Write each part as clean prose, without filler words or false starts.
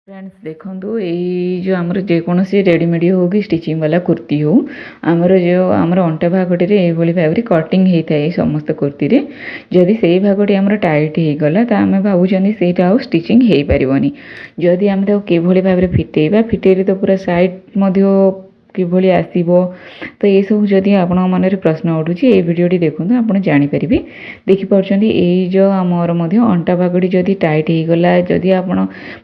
Friends देखो ये जो आमर जेकोसी रेडीमेड हो कि स्टिचिंग वाला कुर्ती हो आमर जो आमर अंटा भागटे ये भाव में कटिंग होता है समस्त कुर्ती रे जदि से भागटी आमर टाइट हो गला तो आम भावुँ से स्टिचिंग हो पारनी जदि आम कि भाव में फिटेबा फिटेले तो पूरा साइड किभली आसो तो ये सब जदि आपण मन में प्रश्न उठूँ ये भिडटी देखूँ आप जापर देखिपुं ये जो आमर अंटा भागटी जदि टाइट हो गला जदि आप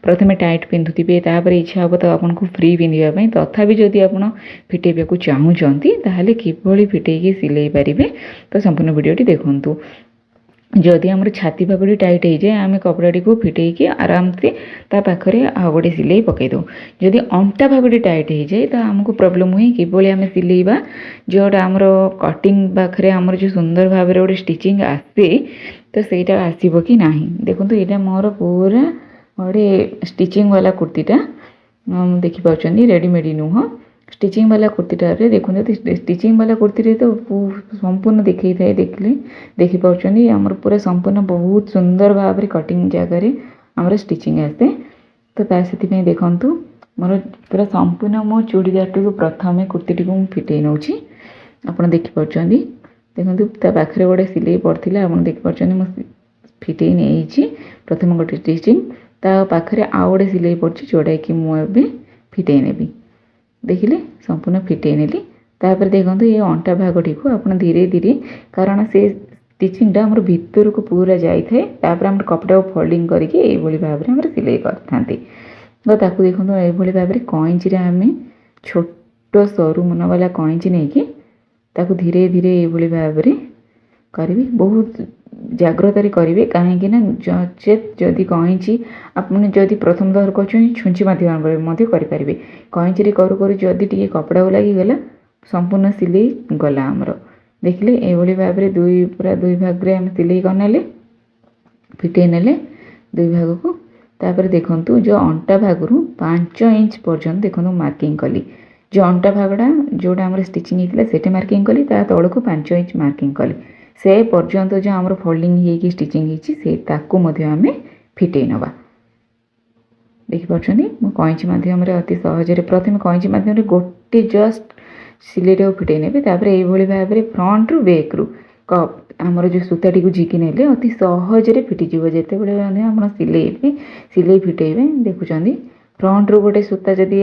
प्रथम टाइट पिंधुवे तापर इच्छा हम तो आपको फ्री पिंधापी तथापि जदि आप फिटेबा चाहूँगी ताहले किभली फिटेकी सिलाई पारे तो संपूर्ण भिडटी देखूँ जदि आम छाती भागटी टाइट हो जाए आम कपड़ाटी को फिटेकी आराम से पाखे आ गए सिलाई पकईदे जदि अंटा भागटी टाइट हो जाए तो आमको प्रोब्लेम हुए किभली आम सिलेबा जोटा आमर कटिंग पाखे आमर जो सुंदर भाव में गोटे स्टिचिंग आसे तो सहीटा आसब कि ना देखो यहाँ मोर पूरा गोटे स्टिचिंग वाला कुर्तीटा देखिपुं रेडीमेड नुह स्टिचिंग वाला कुर्तीटार देखते स्टिचिंग वाला कुर्ती तो संपूर्ण दिखे था देखिले देखिपुं आमर पूरा संपूर्ण बहुत सुंदर भाव में कटिंग जगार आमर स्टिचिंग आसे तो से देखूँ मोर पूरा संपूर्ण मो चूड़ीदार टी प्रथम कुर्ती को फिटे नौ आप देखिपुं देखो पाखे गोटे सिलाई पड़ता आप देखिपुं मुझे फिटे नहीं प्रथम गोटे स्टिचिंग ता पाखे आउ गोटे सिलाई पड़ी जोटा कि मुझे फिटे नेबी देखिले संपूर्ण फिटे नेली तापर देखो ये अंटा भागटी को आप धीरे धीरे कारण से स्टिचिंगटा आम भितर को पूरा जाए तापर आम कपड़ा को फोल्डिंग करके भाव में सिलाई करते तो ताकू देखो ये भाव में कईची आम छोट सरू मन वाला कईची नहीं कि ताकू धीरे धीरे ये भाव में करी बहुत जाग्रतार करेंगे कहीं जदि कईची आपने जदि प्रथम दर कर छुंची माध्यम करें कईची करू करू जदि टी कपड़ा को लगिगला संपूर्ण सिलाई गला आमर देखिले ये भाव में पूरा दुई भाग में आम सिलाई करने फिटे ने दुई भाग को तापर देखूँ जो अंटा भागरू 5 इंच पर्यंत देखो मार्किंग कली जो अंटा भागटा जोटा आम स्टिचिंग होता है मार्किंग कली तल को 5 इंच मार्किंग कली से पर्यंत जो आम फोल्डिंग होगी स्टिचिंग होती आम फिटे नवा देखिपुं कईची मध्यम अति सहजरे प्रथम कईची मध्यम गोटे जस्ट सिलाई फिटे ने ये भाव में फ्रंट रु बैक रु आमर जो सूताटी को झिकी ने अति सहजरे फिटिज जिते बड़े सिलाई फिटेबे देखुं फ्रंट रु गोटे सूता जदि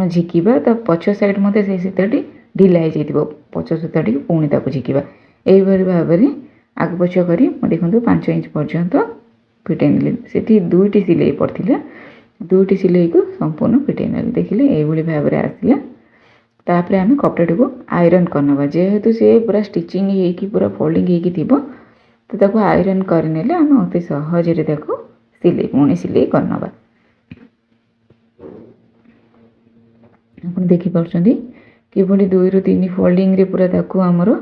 झिकवा तो पछ साइड मत से सूताटी ढिला हो जाए पछ सूताटी पुणी झिकवा यही भाव में आग पछ कर देखो 5 इंच पर्यंत फिटे ने दुईटी सिलाई पड़ता दुईटी सिलाई को संपूर्ण फिटे ने देखिले ये भाव में आसला तापर आम कपड़ा को आयरन करनवा जेहेतु से पूरा स्टिचिंग हो पूरा फोल्डिंग हो तो ताको आयरन करने आम अति सहजरे सिलाई पुणी सिलाई करनवा आप देखिपुं किभली 2 ରୁ 3 फोल्डिंग रे पूरा ताको आमर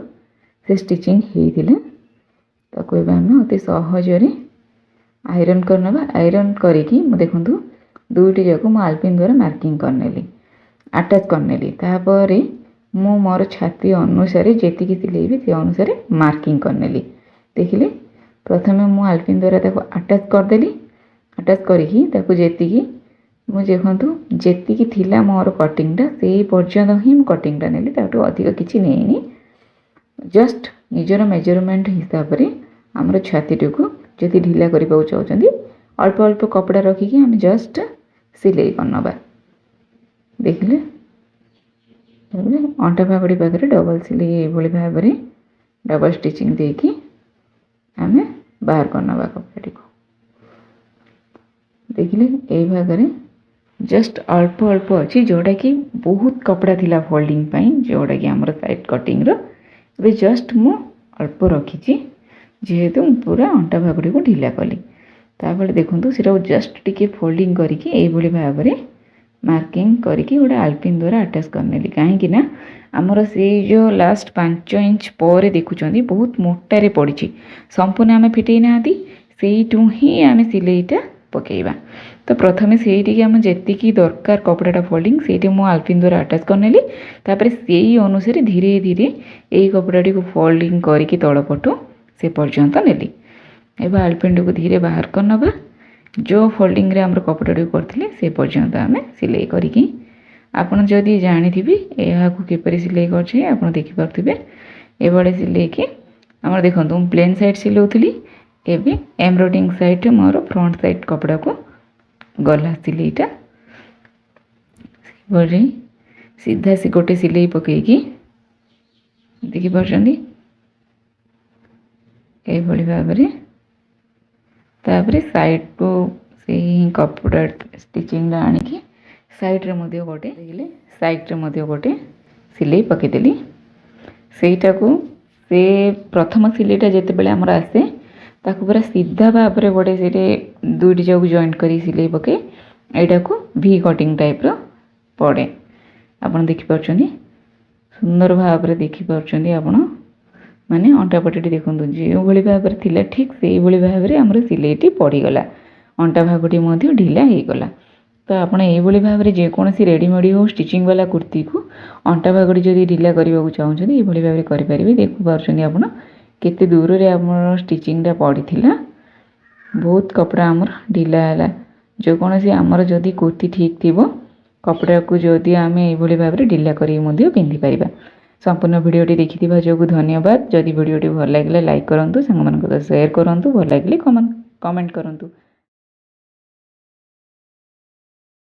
से स्टिचिंग होता आम अति सहजरे आयरन करनवा आयरन करी देखूँ दुईटी जाक मु आल्पिन द्वारा मार्किंग करनेली अटैच करनेली तापर मु मोर छाती अनुसार जेतिकी सिलेबी से अनुसार मार्किंग करनेली देखिले प्रथम मु आल्पिन द्वारा ताको अटैच करदेली अटैच करी जेतिकी मुझे देखूँ जेतिकी थिला मोर कटिंगटा से पर्यंत ही कटिंगटा नेली ताठू अधिक किसी नहीं जस्ट निजर मेजरमेंट हिसाब से आमर छाती को जदि ढिला करने चाहते अल्प अल्प कपड़ा रखिकी आम जस्ट सिलाई करनवा देखिले अंटा भागड़ी पाखे डबल सिलाई ये भाव में डबल स्टिचिंग देकी आम बाहर करनवा कपड़ा को देखिले ये भाग में जस्ट अल्प अल्प अच्छी जोटा कि बहुत कपड़ा थिला फोल्डिंग पाई जोटा कि आमर साइड कटिंग रो जस्ट मु अल्प रखी जेहेतु पूरा अंटा भागड़ी को ढिला कली तापर देखूँ से जस्ट टिके फोल्डिंग करके ये भाव में मार्किंग करके गोटे आल्पिन द्वारा अटैच करने कहीं आमर से जो लास्ट 5 इंच पर देखुं बहुत मोटारे पड़ी संपूर्ण आम फिटे ना सेठू ही आम सिलाईटा पकेबा तो प्रथम से आम जी दरकार कपड़ाटा फोल्डिंग से मु आल्पिन द्वारा अटैच करने तापर से अनुसार धीरे धीरे यही कपड़ाटी को फोल्डिंग करके तल पटू से पर्यंत नेली एवं आल्पिन को धीरे बाहर करनवा जो फोल्डिंग रे हमर कपड़ाटी करथिले से पर्यंत आमे सिलाई करिकी आपण जदि जानिथिबे एहाकू किपरि सिलाई करछि आपण देखि पारथिबे एबडे सिलाई की हमर देखंतु प्लेन साइड सिलौथली एबे embroidering side more front side कपड़ा को गला सिलाईटा बड़े सीधा से गोटे सिलाई पकईकी देखि पारछंदी ए बड़ी भाबरे तापरे साइड को से कपड़ा स्टिचिंग आनी की साइड रे मध्य गोटे देखले साइड रे मध्य गोटे सिलाई पकई देली सेटा को से प्रथम सिलाईटा जेते बेले हमर आसे ताकू पूरा सीधा भाव में गोटे से दुईटी जाक जॉइंट करी सिलाई पके एटा को वी कटिंग टाइप रो पड़े आपण देखि पारछंदी सुंदर भाव में देखि पारछंदी आपण माने अंटा पट्टी देखंतु जे भली भाव में थिला ठीक सेही भली भाव में हमर सिलाईटी पड़ी गला अंटा भागटी मध्य ढिला हे गला तो आपण ए भली भाव में जे कोनसी रेडीमेड हो स्टिचिंग वाला कुर्ती को अंटा भागटी जदी ढिला करबा को चाहउछन ए भली भाव में करि परिबे देखु पारछंदी आपण केते दूर रे हमर स्टिचिंगटा पड़ीथिला बहुत कपड़ा हमर ढिला हला जो कोनसी हमर जदी कुर्ती ठीक थिबो कपड़ा को जदी आमे ए भली भाव में ढिला करी मध्य पिंधि परिबा संपूर्ण वीडियोटी देखिथिबा जोगु धन्यवाद जदी वीडियोटी भल लागले लाइक करंतु संग मानक शेयर करंतु भल लागले कमेंट करंतु।